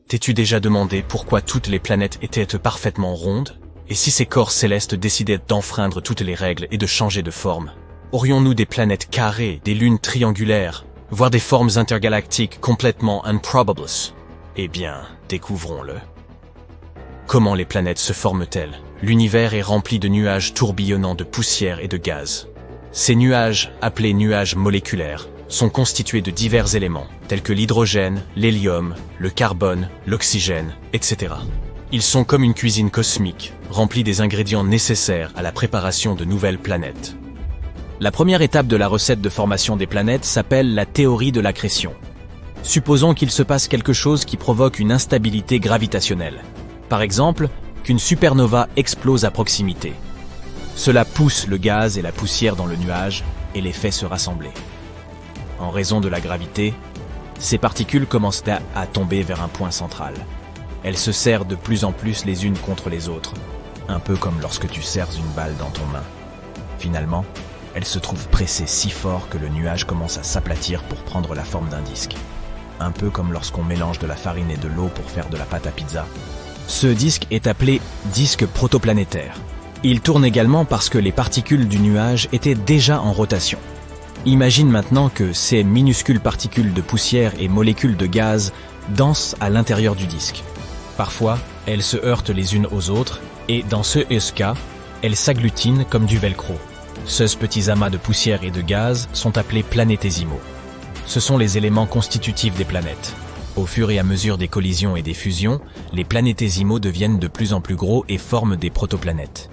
T'es-tu déjà demandé pourquoi toutes les planètes étaient parfaitement rondes? Et si ces corps célestes décidaient d'enfreindre toutes les règles et de changer de forme? Aurions-nous des planètes carrées, des lunes triangulaires, voire des formes intergalactiques complètement improbables? Eh bien, découvrons-le. Comment les planètes se forment-elles? L'univers est rempli de nuages tourbillonnants de poussière et de gaz. Ces nuages, appelés nuages moléculaires, sont constitués de divers éléments, tels que l'hydrogène, l'hélium, le carbone, l'oxygène, etc. Ils sont comme une cuisine cosmique, remplie des ingrédients nécessaires à la préparation de nouvelles planètes. La première étape de la recette de formation des planètes s'appelle la théorie de l'accrétion. Supposons qu'il se passe quelque chose qui provoque une instabilité gravitationnelle. Par exemple, qu'une supernova explose à proximité. Cela pousse le gaz et la poussière dans le nuage et les fait se rassembler. En raison de la gravité, ces particules commencent à tomber vers un point central. Elles se serrent de plus en plus les unes contre les autres, un peu comme lorsque tu serres une balle dans ton main. Finalement, elles se trouvent pressées si fort que le nuage commence à s'aplatir pour prendre la forme d'un disque. Un peu comme lorsqu'on mélange de la farine et de l'eau pour faire de la pâte à pizza. Ce disque est appelé disque protoplanétaire. Il tourne également parce que les particules du nuage étaient déjà en rotation. Imagine maintenant que ces minuscules particules de poussière et molécules de gaz dansent à l'intérieur du disque. Parfois, elles se heurtent les unes aux autres et, dans ce cas, elles s'agglutinent comme du velcro. Ces petits amas de poussière et de gaz sont appelés planétésimaux. Ce sont les éléments constitutifs des planètes. Au fur et à mesure des collisions et des fusions, les planétésimaux deviennent de plus en plus gros et forment des protoplanètes.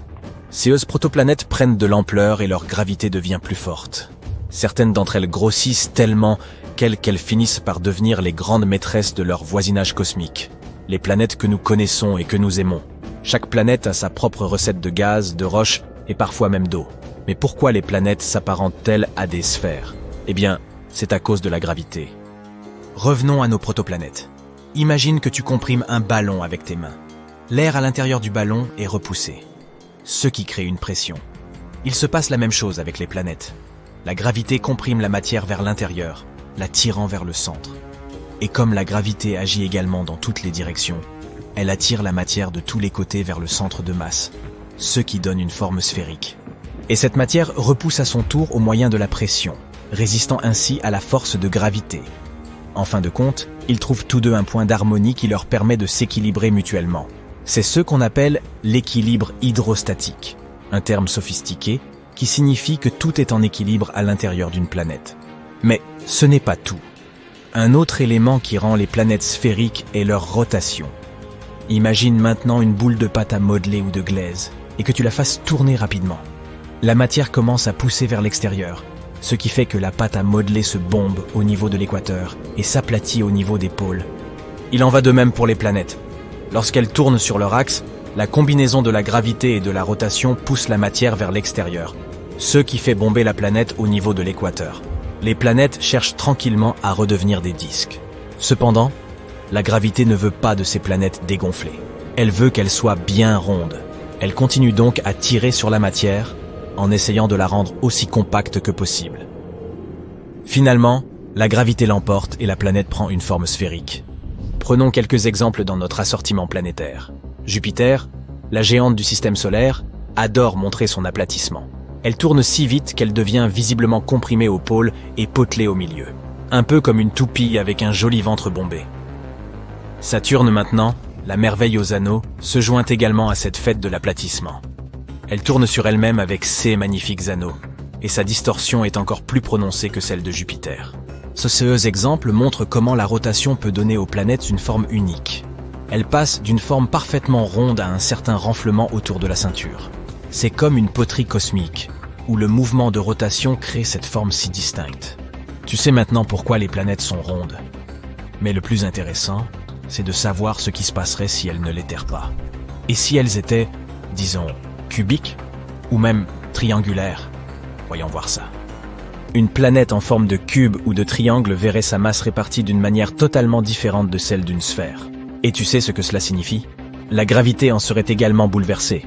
Ces protoplanètes prennent de l'ampleur et leur gravité devient plus forte. Certaines d'entre elles grossissent tellement qu'elles finissent par devenir les grandes maîtresses de leur voisinage cosmique. Les planètes que nous connaissons et que nous aimons. Chaque planète a sa propre recette de gaz, de roche et parfois même d'eau. Mais pourquoi les planètes s'apparentent-elles à des sphères? Eh bien, c'est à cause de la gravité. Revenons à nos protoplanètes. Imagine que tu comprimes un ballon avec tes mains. L'air à l'intérieur du ballon est repoussé, ce qui crée une pression. Il se passe la même chose avec les planètes. La gravité comprime la matière vers l'intérieur, la tirant vers le centre. Et comme la gravité agit également dans toutes les directions, elle attire la matière de tous les côtés vers le centre de masse, ce qui donne une forme sphérique. Et cette matière repousse à son tour au moyen de la pression, résistant ainsi à la force de gravité. En fin de compte, ils trouvent tous deux un point d'harmonie qui leur permet de s'équilibrer mutuellement. C'est ce qu'on appelle l'équilibre hydrostatique, un terme sophistiqué qui signifie que tout est en équilibre à l'intérieur d'une planète. Mais ce n'est pas tout. Un autre élément qui rend les planètes sphériques est leur rotation. Imagine maintenant une boule de pâte à modeler ou de glaise, et que tu la fasses tourner rapidement. La matière commence à pousser vers l'extérieur, ce qui fait que la pâte à modeler se bombe au niveau de l'équateur et s'aplatit au niveau des pôles. Il en va de même pour les planètes. Lorsqu'elles tournent sur leur axe, la combinaison de la gravité et de la rotation pousse la matière vers l'extérieur, ce qui fait bomber la planète au niveau de l'équateur. Les planètes cherchent tranquillement à redevenir des disques. Cependant, la gravité ne veut pas de ces planètes dégonflées. Elle veut qu'elles soient bien rondes. Elle continue donc à tirer sur la matière en essayant de la rendre aussi compacte que possible. Finalement, la gravité l'emporte et la planète prend une forme sphérique. Prenons quelques exemples dans notre assortiment planétaire. Jupiter, la géante du système solaire, adore montrer son aplatissement. Elle tourne si vite qu'elle devient visiblement comprimée au pôle et potelée au milieu. Un peu comme une toupie avec un joli ventre bombé. Saturne maintenant, la merveille aux anneaux, se joint également à cette fête de l'aplatissement. Elle tourne sur elle-même avec ses magnifiques anneaux, et sa distorsion est encore plus prononcée que celle de Jupiter. Ce exemple montre comment la rotation peut donner aux planètes une forme unique. Elle passe d'une forme parfaitement ronde à un certain renflement autour de la ceinture. C'est comme une poterie cosmique, où le mouvement de rotation crée cette forme si distincte. Tu sais maintenant pourquoi les planètes sont rondes. Mais le plus intéressant, c'est de savoir ce qui se passerait si elles ne l'étaient pas. Et si elles étaient, disons, cubiques ou même triangulaires. Voyons voir ça. Une planète en forme de cube ou de triangle verrait sa masse répartie d'une manière totalement différente de celle d'une sphère. Et tu sais ce que cela signifie? La gravité en serait également bouleversée.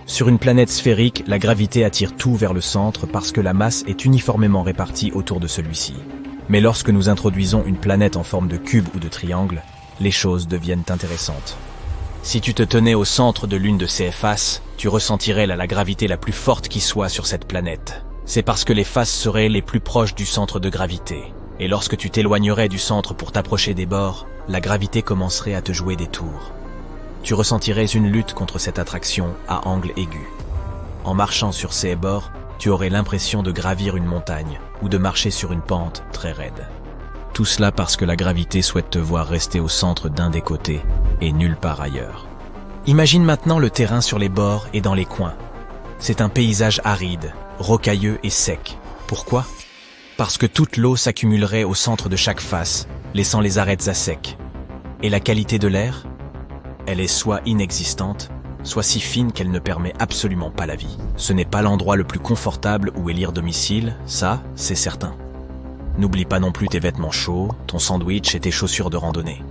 Sur une planète sphérique, la gravité attire tout vers le centre parce que la masse est uniformément répartie autour de celui-ci. Mais lorsque nous introduisons une planète en forme de cube ou de triangle, les choses deviennent intéressantes. Si tu te tenais au centre de l'une de ces faces, tu ressentirais la gravité la plus forte qui soit sur cette planète. C'est parce que les faces seraient les plus proches du centre de gravité. Et lorsque tu t'éloignerais du centre pour t'approcher des bords, la gravité commencerait à te jouer des tours. Tu ressentirais une lutte contre cette attraction à angle aigu. En marchant sur ces bords, tu aurais l'impression de gravir une montagne ou de marcher sur une pente très raide. Tout cela parce que la gravité souhaite te voir rester au centre d'un des côtés et nulle part ailleurs. Imagine maintenant le terrain sur les bords et dans les coins. C'est un paysage aride, rocailleux et sec. Pourquoi ? Parce que toute l'eau s'accumulerait au centre de chaque face, laissant les arêtes à sec. Et la qualité de l'air ? Elle est soit inexistante, soit si fine qu'elle ne permet absolument pas la vie. Ce n'est pas l'endroit le plus confortable où élire domicile, ça, c'est certain. N'oublie pas non plus tes vêtements chauds, ton sandwich et tes chaussures de randonnée.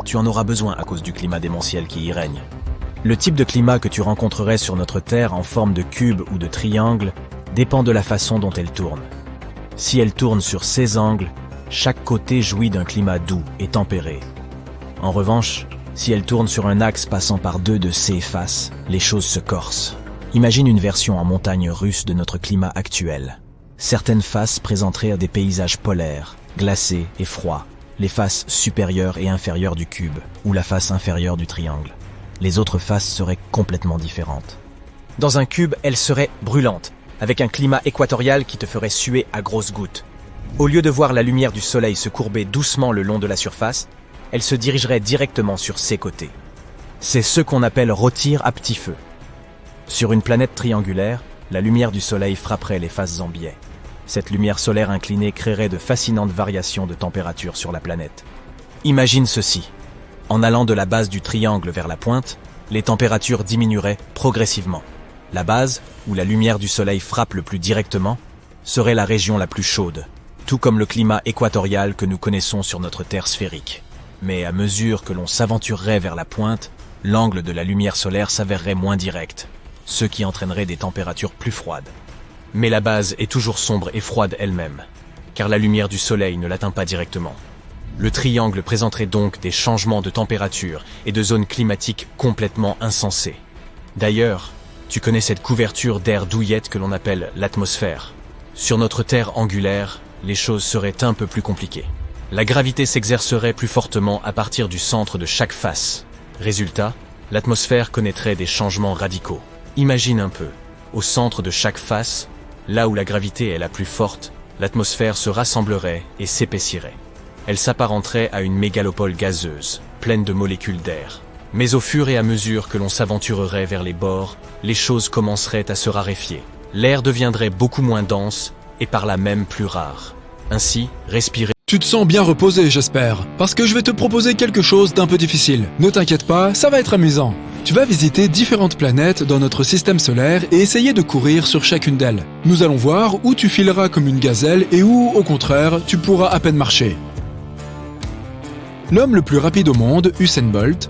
Tu en auras besoin à cause du climat démentiel qui y règne. Le type de climat que tu rencontrerais sur notre Terre en forme de cube ou de triangle dépend de la façon dont elle tourne. Si elle tourne sur ces angles, chaque côté jouit d'un climat doux et tempéré. En revanche, si elle tourne sur un axe passant par deux de ces faces, les choses se corsent. Imagine une version en montagne russe de notre climat actuel. Certaines faces présenteraient des paysages polaires, glacés et froids, les faces supérieures et inférieures du cube, ou la face inférieure du triangle. Les autres faces seraient complètement différentes. Dans un cube, elle serait brûlante, avec un climat équatorial qui te ferait suer à grosses gouttes. Au lieu de voir la lumière du soleil se courber doucement le long de la surface, elle se dirigerait directement sur ses côtés. C'est ce qu'on appelle rôtir à petit feu. Sur une planète triangulaire, la lumière du soleil frapperait les faces en biais. Cette lumière solaire inclinée créerait de fascinantes variations de température sur la planète. Imagine ceci. En allant de la base du triangle vers la pointe, les températures diminueraient progressivement. La base, où la lumière du soleil frappe le plus directement, serait la région la plus chaude, tout comme le climat équatorial que nous connaissons sur notre Terre sphérique. Mais à mesure que l'on s'aventurerait vers la pointe, l'angle de la lumière solaire s'avérerait moins direct, ce qui entraînerait des températures plus froides. Mais la base est toujours sombre et froide elle-même, car la lumière du soleil ne l'atteint pas directement. Le triangle présenterait donc des changements de température et de zones climatiques complètement insensés. D'ailleurs, tu connais cette couverture d'air douillette que l'on appelle l'atmosphère. Sur notre Terre angulaire, les choses seraient un peu plus compliquées. La gravité s'exercerait plus fortement à partir du centre de chaque face. Résultat, l'atmosphère connaîtrait des changements radicaux. Imagine un peu, au centre de chaque face, là où la gravité est la plus forte, l'atmosphère se rassemblerait et s'épaissirait. Elle s'apparenterait à une mégalopole gazeuse, pleine de molécules d'air. Mais au fur et à mesure que l'on s'aventurerait vers les bords, les choses commenceraient à se raréfier. L'air deviendrait beaucoup moins dense et par là même plus rare. Ainsi, respirer... Tu te sens bien reposé, j'espère, parce que je vais te proposer quelque chose d'un peu difficile. Ne t'inquiète pas, ça va être amusant. Tu vas visiter différentes planètes dans notre système solaire et essayer de courir sur chacune d'elles. Nous allons voir où tu fileras comme une gazelle et où, au contraire, tu pourras à peine marcher. L'homme le plus rapide au monde, Usain Bolt,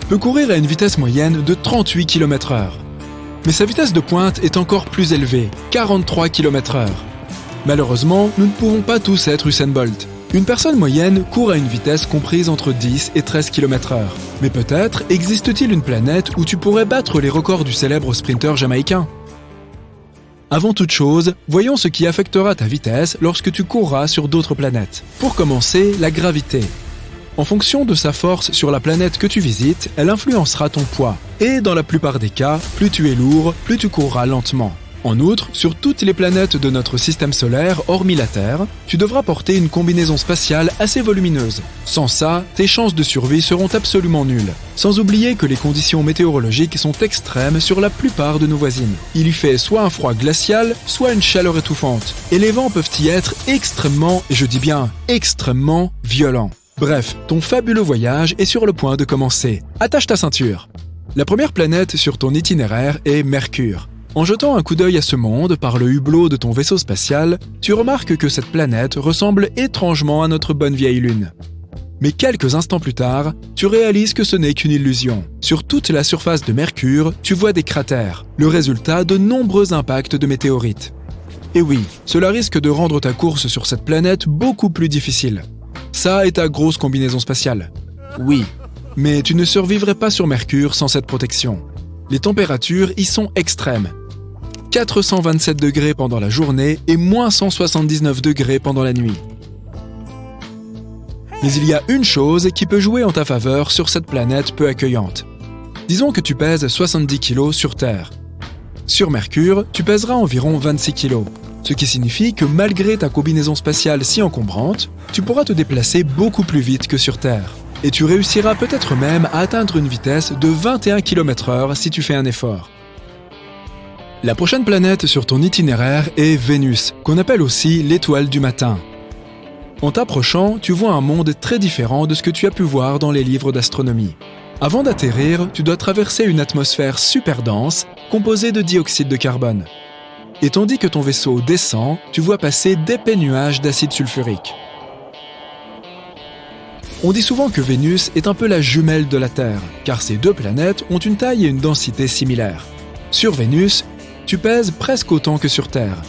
peut courir à une vitesse moyenne de 38 km/h. Mais sa vitesse de pointe est encore plus élevée, 43 km/h. Malheureusement, nous ne pouvons pas tous être Usain Bolt. Une personne moyenne court à une vitesse comprise entre 10 et 13 km/h. Mais peut-être existe-t-il une planète où tu pourrais battre les records du célèbre sprinter jamaïcain. Avant toute chose, voyons ce qui affectera ta vitesse lorsque tu courras sur d'autres planètes. Pour commencer, la gravité. En fonction de sa force sur la planète que tu visites, elle influencera ton poids. Et dans la plupart des cas, plus tu es lourd, plus tu courras lentement. En outre, sur toutes les planètes de notre système solaire, hormis la Terre, tu devras porter une combinaison spatiale assez volumineuse. Sans ça, tes chances de survie seront absolument nulles. Sans oublier que les conditions météorologiques sont extrêmes sur la plupart de nos voisines. Il y fait soit un froid glacial, soit une chaleur étouffante. Et les vents peuvent y être extrêmement, et je dis bien extrêmement, violents. Bref, ton fabuleux voyage est sur le point de commencer. Attache ta ceinture. La première planète sur ton itinéraire est Mercure. En jetant un coup d'œil à ce monde par le hublot de ton vaisseau spatial, tu remarques que cette planète ressemble étrangement à notre bonne vieille Lune. Mais quelques instants plus tard, tu réalises que ce n'est qu'une illusion. Sur toute la surface de Mercure, tu vois des cratères, le résultat de nombreux impacts de météorites. Et oui, cela risque de rendre ta course sur cette planète beaucoup plus difficile. Ça est ta grosse combinaison spatiale. Oui, mais tu ne survivrais pas sur Mercure sans cette protection. Les températures y sont extrêmes. 427 degrés pendant la journée et moins 179 degrés pendant la nuit. Mais il y a une chose qui peut jouer en ta faveur sur cette planète peu accueillante. Disons que tu pèses 70 kg sur Terre. Sur Mercure, tu pèseras environ 26 kg, ce qui signifie que malgré ta combinaison spatiale si encombrante, tu pourras te déplacer beaucoup plus vite que sur Terre. Et tu réussiras peut-être même à atteindre une vitesse de 21 km/h si tu fais un effort. La prochaine planète sur ton itinéraire est Vénus, qu'on appelle aussi l'étoile du matin. En t'approchant, tu vois un monde très différent de ce que tu as pu voir dans les livres d'astronomie. Avant d'atterrir, tu dois traverser une atmosphère super dense, composée de dioxyde de carbone. Et tandis que ton vaisseau descend, tu vois passer d'épais nuages d'acide sulfurique. On dit souvent que Vénus est un peu la jumelle de la Terre, car ces deux planètes ont une taille et une densité similaires. Sur Vénus, tu pèses presque autant que sur Terre.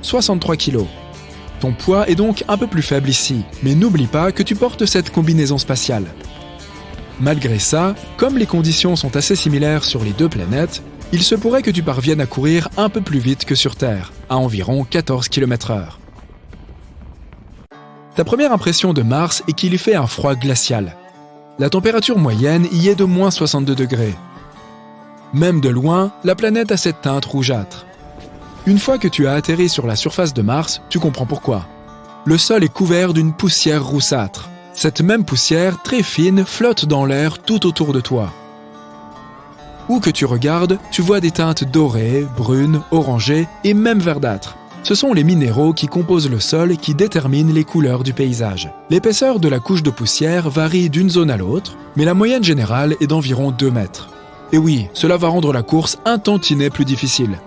63 kg. Ton poids est donc un peu plus faible ici, mais n'oublie pas que tu portes cette combinaison spatiale. Malgré ça, comme les conditions sont assez similaires sur les deux planètes, il se pourrait que tu parviennes à courir un peu plus vite que sur Terre, à environ 14 km/h. Ta première impression de Mars est qu'il y fait un froid glacial. La température moyenne y est de moins 62 degrés. Même de loin, la planète a cette teinte rougeâtre. Une fois que tu as atterri sur la surface de Mars, tu comprends pourquoi. Le sol est couvert d'une poussière roussâtre. Cette même poussière, très fine, flotte dans l'air tout autour de toi. Où que tu regardes, tu vois des teintes dorées, brunes, orangées et même verdâtres. Ce sont les minéraux qui composent le sol qui déterminent les couleurs du paysage. L'épaisseur de la couche de poussière varie d'une zone à l'autre, mais la moyenne générale est d'environ 2 mètres. Et oui, cela va rendre la course un tantinet plus difficile.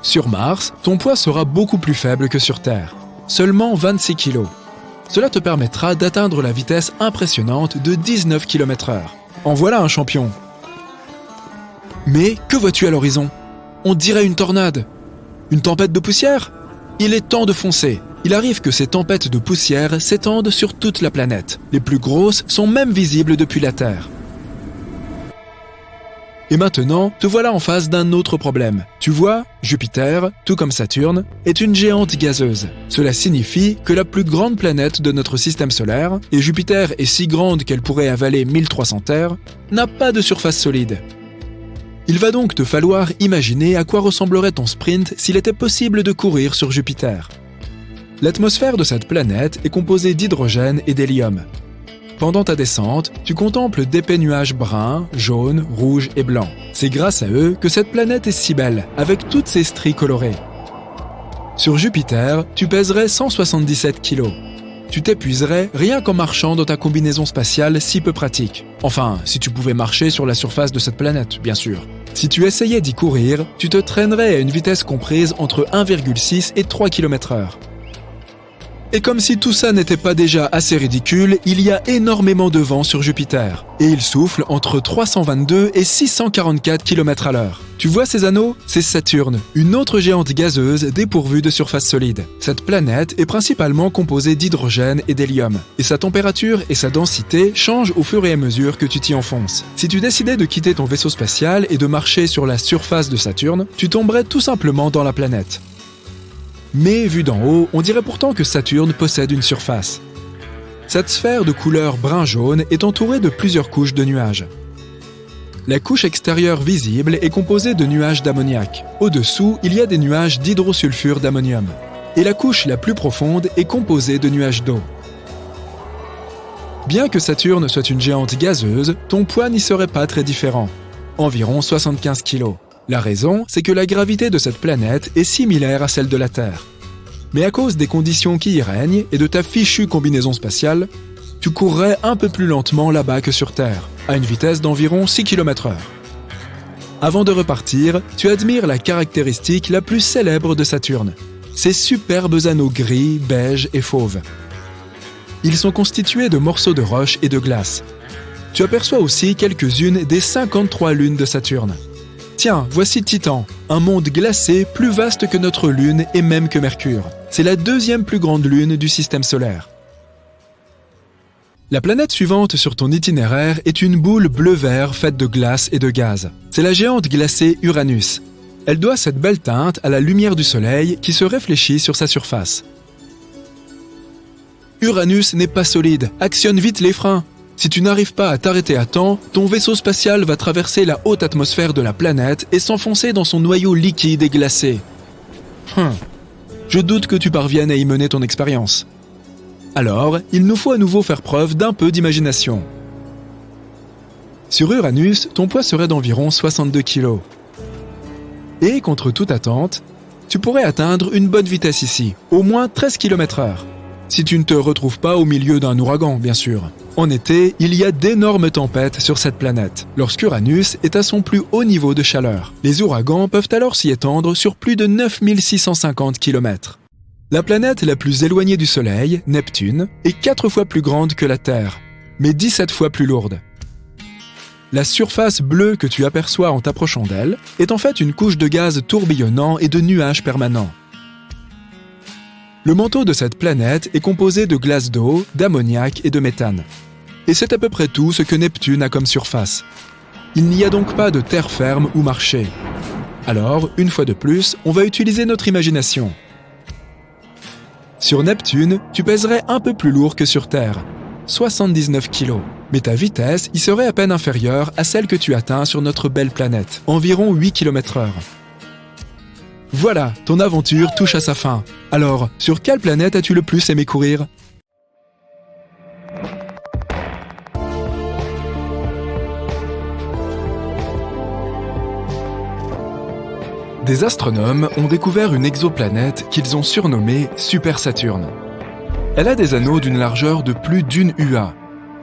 Sur Mars, ton poids sera beaucoup plus faible que sur Terre, seulement 26 kg. Cela te permettra d'atteindre la vitesse impressionnante de 19 km/h. En voilà un champion. Mais que vois-tu à l'horizon? On dirait une tornade. Une tempête de poussière? Il est temps de foncer. Il arrive que ces tempêtes de poussière s'étendent sur toute la planète. Les plus grosses sont même visibles depuis la Terre. Et maintenant, te voilà en face d'un autre problème. Tu vois, Jupiter, tout comme Saturne, est une géante gazeuse. Cela signifie que la plus grande planète de notre système solaire, et Jupiter est si grande qu'elle pourrait avaler 1300 Terres, n'a pas de surface solide. Il va donc te falloir imaginer à quoi ressemblerait ton sprint s'il était possible de courir sur Jupiter. L'atmosphère de cette planète est composée d'hydrogène et d'hélium. Pendant ta descente, tu contemples d'épais nuages bruns, jaunes, rouges et blancs. C'est grâce à eux que cette planète est si belle, avec toutes ses stries colorées. Sur Jupiter, tu pèserais 177 kg. Tu t'épuiserais rien qu'en marchant dans ta combinaison spatiale si peu pratique. Enfin, si tu pouvais marcher sur la surface de cette planète, bien sûr. Si tu essayais d'y courir, tu te traînerais à une vitesse comprise entre 1,6 et 3 km/h. Et comme si tout ça n'était pas déjà assez ridicule, il y a énormément de vent sur Jupiter. Et il souffle entre 322 et 644 km/h. Tu vois ces anneaux? C'est Saturne, une autre géante gazeuse dépourvue de surface solide. Cette planète est principalement composée d'hydrogène et d'hélium. Et sa température et sa densité changent au fur et à mesure que tu t'y enfonces. Si tu décidais de quitter ton vaisseau spatial et de marcher sur la surface de Saturne, tu tomberais tout simplement dans la planète. Mais vu d'en haut, on dirait pourtant que Saturne possède une surface. Cette sphère de couleur brun-jaune est entourée de plusieurs couches de nuages. La couche extérieure visible est composée de nuages d'ammoniac. Au-dessous, il y a des nuages d'hydrosulfure d'ammonium. Et la couche la plus profonde est composée de nuages d'eau. Bien que Saturne soit une géante gazeuse, ton poids n'y serait pas très différent, environ 75 kg. La raison, c'est que la gravité de cette planète est similaire à celle de la Terre. Mais à cause des conditions qui y règnent et de ta fichue combinaison spatiale, tu courrais un peu plus lentement là-bas que sur Terre, à une vitesse d'environ 6 km/h. Avant de repartir, tu admires la caractéristique la plus célèbre de Saturne, ses superbes anneaux gris, beige et fauve. Ils sont constitués de morceaux de roche et de glace. Tu aperçois aussi quelques-unes des 53 lunes de Saturne. Tiens, voici Titan, un monde glacé plus vaste que notre Lune et même que Mercure. C'est la deuxième plus grande lune du système solaire. La planète suivante sur ton itinéraire est une boule bleu-vert faite de glace et de gaz. C'est la géante glacée Uranus. Elle doit cette belle teinte à la lumière du Soleil qui se réfléchit sur sa surface. Uranus n'est pas solide, actionne vite les freins. Si tu n'arrives pas à t'arrêter à temps, ton vaisseau spatial va traverser la haute atmosphère de la planète et s'enfoncer dans son noyau liquide et glacé. Je doute que tu parviennes à y mener ton expérience. Alors, il nous faut à nouveau faire preuve d'un peu d'imagination. Sur Uranus, ton poids serait d'environ 62 kg. Et, contre toute attente, tu pourrais atteindre une bonne vitesse ici, au moins 13 km/h. Si tu ne te retrouves pas au milieu d'un ouragan, bien sûr. En été, il y a d'énormes tempêtes sur cette planète, lorsqu'Uranus est à son plus haut niveau de chaleur. Les ouragans peuvent alors s'y étendre sur plus de 9650 km. La planète la plus éloignée du Soleil, Neptune, est 4 fois plus grande que la Terre, mais 17 fois plus lourde. La surface bleue que tu aperçois en t'approchant d'elle est en fait une couche de gaz tourbillonnant et de nuages permanents. Le manteau de cette planète est composé de glace d'eau, d'ammoniac et de méthane. Et c'est à peu près tout ce que Neptune a comme surface. Il n'y a donc pas de terre ferme ou marché. Alors, une fois de plus, on va utiliser notre imagination. Sur Neptune, tu pèserais un peu plus lourd que sur Terre, 79 kg. Mais ta vitesse y serait à peine inférieure à celle que tu atteins sur notre belle planète, environ 8 km/h. Voilà, ton aventure touche à sa fin. Alors, sur quelle planète as-tu le plus aimé courir ? Des astronomes ont découvert une exoplanète qu'ils ont surnommée Super Saturne. Elle a des anneaux d'une largeur de plus d'une UA.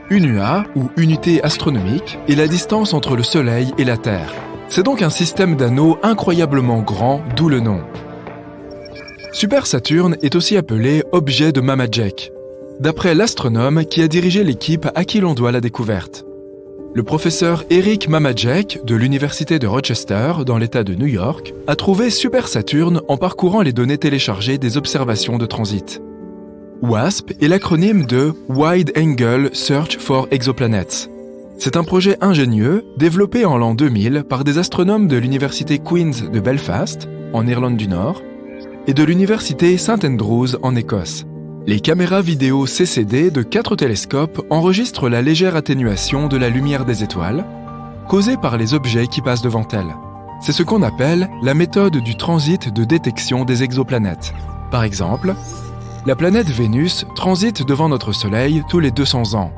Une UA, ou unité astronomique, est la distance entre le Soleil et la Terre. C'est donc un système d'anneaux incroyablement grand, d'où le nom. Super Saturne est aussi appelé objet de Mamajek, d'après l'astronome qui a dirigé l'équipe à qui l'on doit la découverte. Le professeur Eric Mamajek de l'Université de Rochester, dans l'État de New York, a trouvé Super Saturne en parcourant les données téléchargées des observations de transit. WASP est l'acronyme de Wide Angle Search for Exoplanets. C'est un projet ingénieux développé en l'an 2000 par des astronomes de l'Université Queen's de Belfast, en Irlande du Nord, et de l'Université St Andrews en Écosse. Les caméras vidéo CCD de 4 télescopes enregistrent la légère atténuation de la lumière des étoiles, causée par les objets qui passent devant elles. C'est ce qu'on appelle la méthode du transit de détection des exoplanètes. Par exemple, la planète Vénus transite devant notre Soleil tous les 200 ans.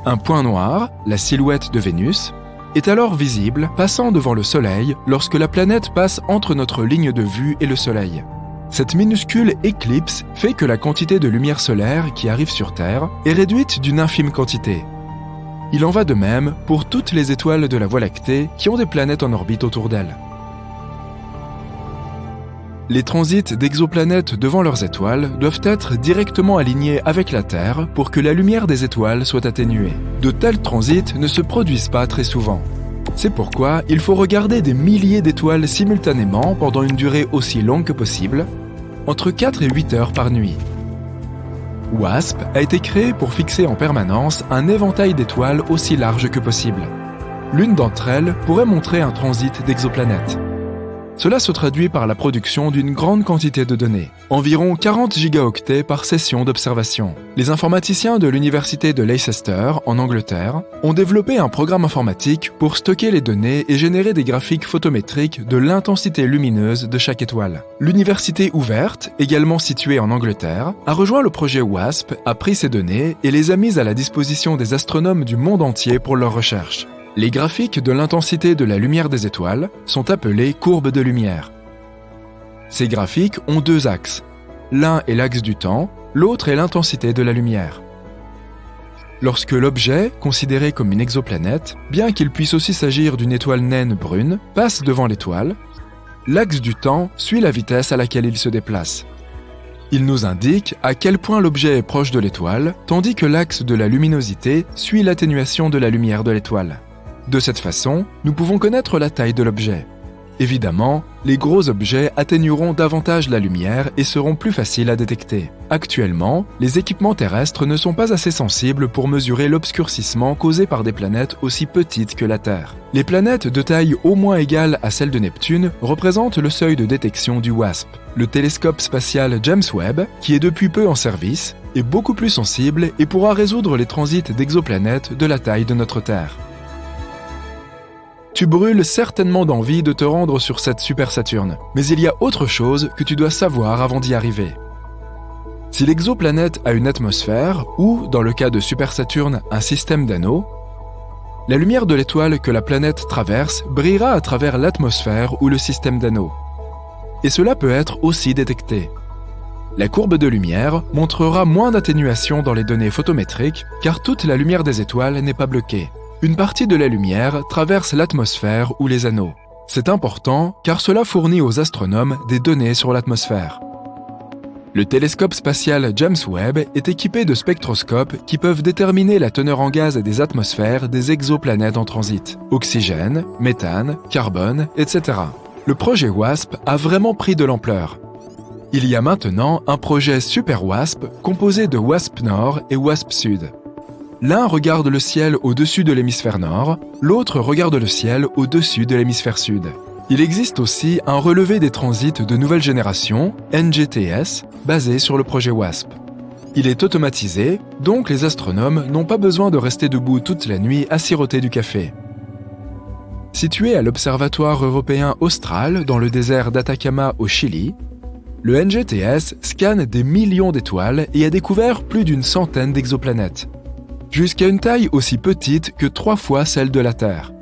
Un point noir, la silhouette de Vénus, est alors visible passant devant le Soleil lorsque la planète passe entre notre ligne de vue et le Soleil. Cette minuscule éclipse fait que la quantité de lumière solaire qui arrive sur Terre est réduite d'une infime quantité. Il en va de même pour toutes les étoiles de la Voie lactée qui ont des planètes en orbite autour d'elles. Les transits d'exoplanètes devant leurs étoiles doivent être directement alignés avec la Terre pour que la lumière des étoiles soit atténuée. De tels transits ne se produisent pas très souvent. C'est pourquoi il faut regarder des milliers d'étoiles simultanément pendant une durée aussi longue que possible, entre 4 et 8 heures par nuit. WASP a été créé pour fixer en permanence un éventail d'étoiles aussi large que possible. L'une d'entre elles pourrait montrer un transit d'exoplanètes. Cela se traduit par la production d'une grande quantité de données, environ 40 gigaoctets par session d'observation. Les informaticiens de l'université de Leicester, en Angleterre, ont développé un programme informatique pour stocker les données et générer des graphiques photométriques de l'intensité lumineuse de chaque étoile. L'université ouverte, également située en Angleterre, a rejoint le projet WASP, a pris ces données et les a mises à la disposition des astronomes du monde entier pour leurs recherches. Les graphiques de l'intensité de la lumière des étoiles sont appelés courbes de lumière. Ces graphiques ont 2 axes. L'un est l'axe du temps, l'autre est l'intensité de la lumière. Lorsque l'objet, considéré comme une exoplanète, bien qu'il puisse aussi s'agir d'une étoile naine brune, passe devant l'étoile, l'axe du temps suit la vitesse à laquelle il se déplace. Il nous indique à quel point l'objet est proche de l'étoile, tandis que l'axe de la luminosité suit l'atténuation de la lumière de l'étoile. De cette façon, nous pouvons connaître la taille de l'objet. Évidemment, les gros objets atténueront davantage la lumière et seront plus faciles à détecter. Actuellement, les équipements terrestres ne sont pas assez sensibles pour mesurer l'obscurcissement causé par des planètes aussi petites que la Terre. Les planètes de taille au moins égale à celle de Neptune représentent le seuil de détection du WASP. Le télescope spatial James Webb, qui est depuis peu en service, est beaucoup plus sensible et pourra résoudre les transits d'exoplanètes de la taille de notre Terre. Tu brûles certainement d'envie de te rendre sur cette super Saturne, mais il y a autre chose que tu dois savoir avant d'y arriver. Si l'exoplanète a une atmosphère, ou, dans le cas de Super Saturne, un système d'anneaux, la lumière de l'étoile que la planète traverse brillera à travers l'atmosphère ou le système d'anneaux. Et cela peut être aussi détecté. La courbe de lumière montrera moins d'atténuation dans les données photométriques, car toute la lumière des étoiles n'est pas bloquée. Une partie de la lumière traverse l'atmosphère ou les anneaux. C'est important car cela fournit aux astronomes des données sur l'atmosphère. Le télescope spatial James Webb est équipé de spectroscopes qui peuvent déterminer la teneur en gaz des atmosphères des exoplanètes en transit. Oxygène, méthane, carbone, etc. Le projet WASP a vraiment pris de l'ampleur. Il y a maintenant un projet Super WASP composé de WASP Nord et WASP Sud. L'un regarde le ciel au-dessus de l'hémisphère nord, l'autre regarde le ciel au-dessus de l'hémisphère sud. Il existe aussi un relevé des transits de nouvelle génération, NGTS, basé sur le projet WASP. Il est automatisé, donc les astronomes n'ont pas besoin de rester debout toute la nuit à siroter du café. Situé à l'Observatoire européen austral dans le désert d'Atacama au Chili, le NGTS scanne des millions d'étoiles et a découvert plus d'une centaine d'exoplanètes. Jusqu'à une taille aussi petite que 3 fois celle de la Terre.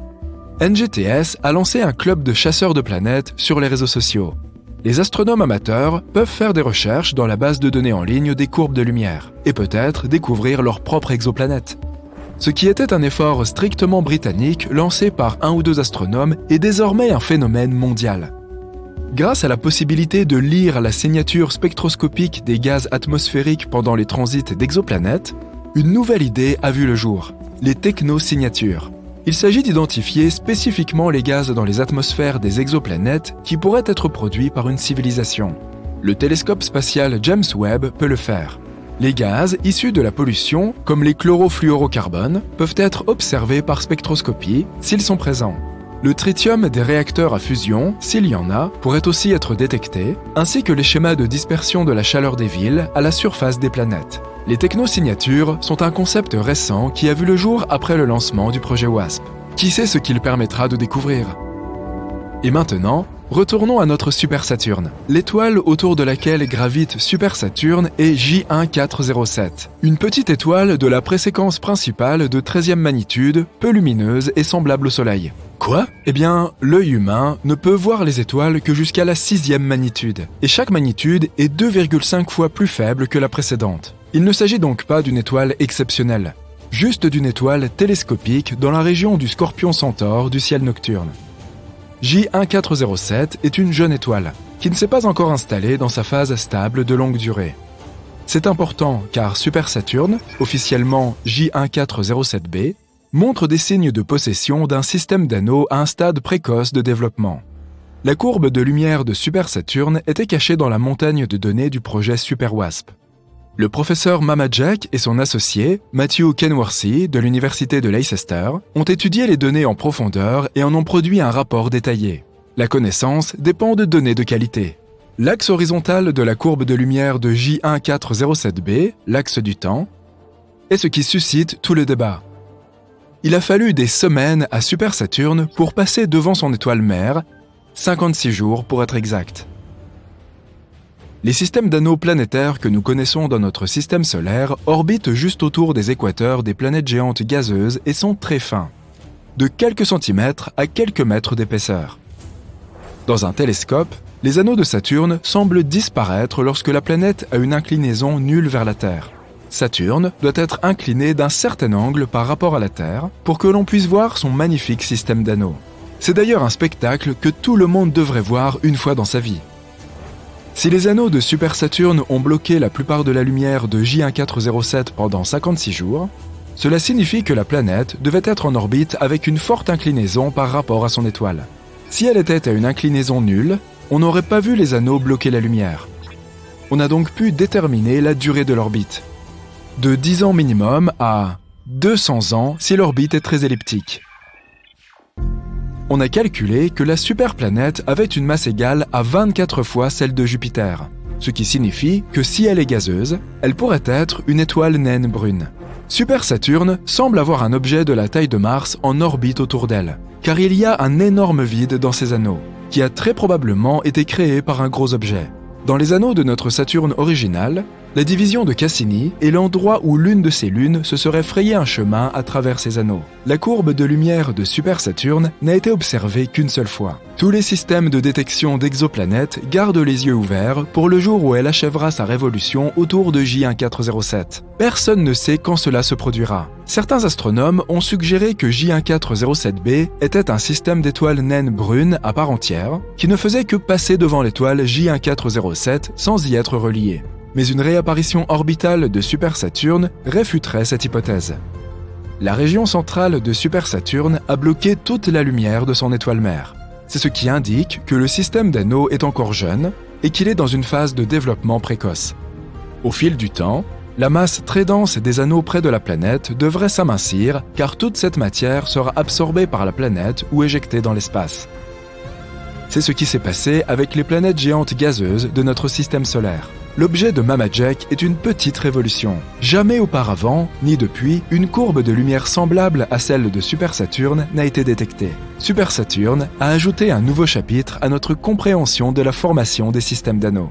NGTS a lancé un club de chasseurs de planètes sur les réseaux sociaux. Les astronomes amateurs peuvent faire des recherches dans la base de données en ligne des courbes de lumière et peut-être découvrir leur propre exoplanète. Ce qui était un effort strictement britannique lancé par 1 ou 2 astronomes est désormais un phénomène mondial. Grâce à la possibilité de lire la signature spectroscopique des gaz atmosphériques pendant les transits d'exoplanètes, une nouvelle idée a vu le jour, les technosignatures. Il s'agit d'identifier spécifiquement les gaz dans les atmosphères des exoplanètes qui pourraient être produits par une civilisation. Le télescope spatial James Webb peut le faire. Les gaz issus de la pollution, comme les chlorofluorocarbones, peuvent être observés par spectroscopie s'ils sont présents. Le tritium des réacteurs à fusion, s'il y en a, pourrait aussi être détecté, ainsi que les schémas de dispersion de la chaleur des villes à la surface des planètes. Les technosignatures sont un concept récent qui a vu le jour après le lancement du projet WASP. Qui sait ce qu'il permettra de découvrir? Et maintenant, retournons à notre Super Saturne. L'étoile autour de laquelle gravite Super Saturne est J1407, une petite étoile de la préséquence principale de 13e magnitude, peu lumineuse et semblable au Soleil. Quoi? Eh bien, l'œil humain ne peut voir les étoiles que jusqu'à la 6e magnitude, et chaque magnitude est 2,5 fois plus faible que la précédente. Il ne s'agit donc pas d'une étoile exceptionnelle, juste d'une étoile télescopique dans la région du Scorpion-Centaure du ciel nocturne. J1407 est une jeune étoile, qui ne s'est pas encore installée dans sa phase stable de longue durée. C'est important car Super Saturne, officiellement J1407b, montre des signes de possession d'un système d'anneaux à un stade précoce de développement. La courbe de lumière de Super Saturne était cachée dans la montagne de données du projet Super WASP. Le professeur Mamajek et son associé, Matthew Kenworthy, de l'université de Leicester, ont étudié les données en profondeur et en ont produit un rapport détaillé. La connaissance dépend de données de qualité. L'axe horizontal de la courbe de lumière de J1407b, l'axe du temps, est ce qui suscite tout le débat. Il a fallu des semaines à Super Saturne pour passer devant son étoile mère, 56 jours pour être exact. Les systèmes d'anneaux planétaires que nous connaissons dans notre système solaire orbitent juste autour des équateurs des planètes géantes gazeuses et sont très fins, de quelques centimètres à quelques mètres d'épaisseur. Dans un télescope, les anneaux de Saturne semblent disparaître lorsque la planète a une inclinaison nulle vers la Terre. Saturne doit être incliné d'un certain angle par rapport à la Terre pour que l'on puisse voir son magnifique système d'anneaux. C'est d'ailleurs un spectacle que tout le monde devrait voir une fois dans sa vie. Si les anneaux de Super Saturne ont bloqué la plupart de la lumière de J1407 pendant 56 jours, cela signifie que la planète devait être en orbite avec une forte inclinaison par rapport à son étoile. Si elle était à une inclinaison nulle, on n'aurait pas vu les anneaux bloquer la lumière. On a donc pu déterminer la durée de l'orbite. De 10 ans minimum à 200 ans si l'orbite est très elliptique. On a calculé que la superplanète avait une masse égale à 24 fois celle de Jupiter, ce qui signifie que si elle est gazeuse, elle pourrait être une étoile naine brune. Super Saturne semble avoir un objet de la taille de Mars en orbite autour d'elle, car il y a un énorme vide dans ses anneaux, qui a très probablement été créé par un gros objet. Dans les anneaux de notre Saturne original, la division de Cassini est l'endroit où l'une de ces lunes se serait frayé un chemin à travers ces anneaux. La courbe de lumière de Super Saturne n'a été observée qu'une seule fois. Tous les systèmes de détection d'exoplanètes gardent les yeux ouverts pour le jour où elle achèvera sa révolution autour de J1407. Personne ne sait quand cela se produira. Certains astronomes ont suggéré que J1407b était un système d'étoiles naines brunes à part entière, qui ne faisait que passer devant l'étoile J1407 sans y être relié. Mais une réapparition orbitale de Super Saturne réfuterait cette hypothèse. La région centrale de Super Saturne a bloqué toute la lumière de son étoile mère. C'est ce qui indique que le système d'anneaux est encore jeune et qu'il est dans une phase de développement précoce. Au fil du temps, la masse très dense des anneaux près de la planète devrait s'amincir car toute cette matière sera absorbée par la planète ou éjectée dans l'espace. C'est ce qui s'est passé avec les planètes géantes gazeuses de notre système solaire. L'objet de Mamajek est une petite révolution. Jamais auparavant, ni depuis, une courbe de lumière semblable à celle de Super Saturne n'a été détectée. Super Saturne a ajouté un nouveau chapitre à notre compréhension de la formation des systèmes d'anneaux.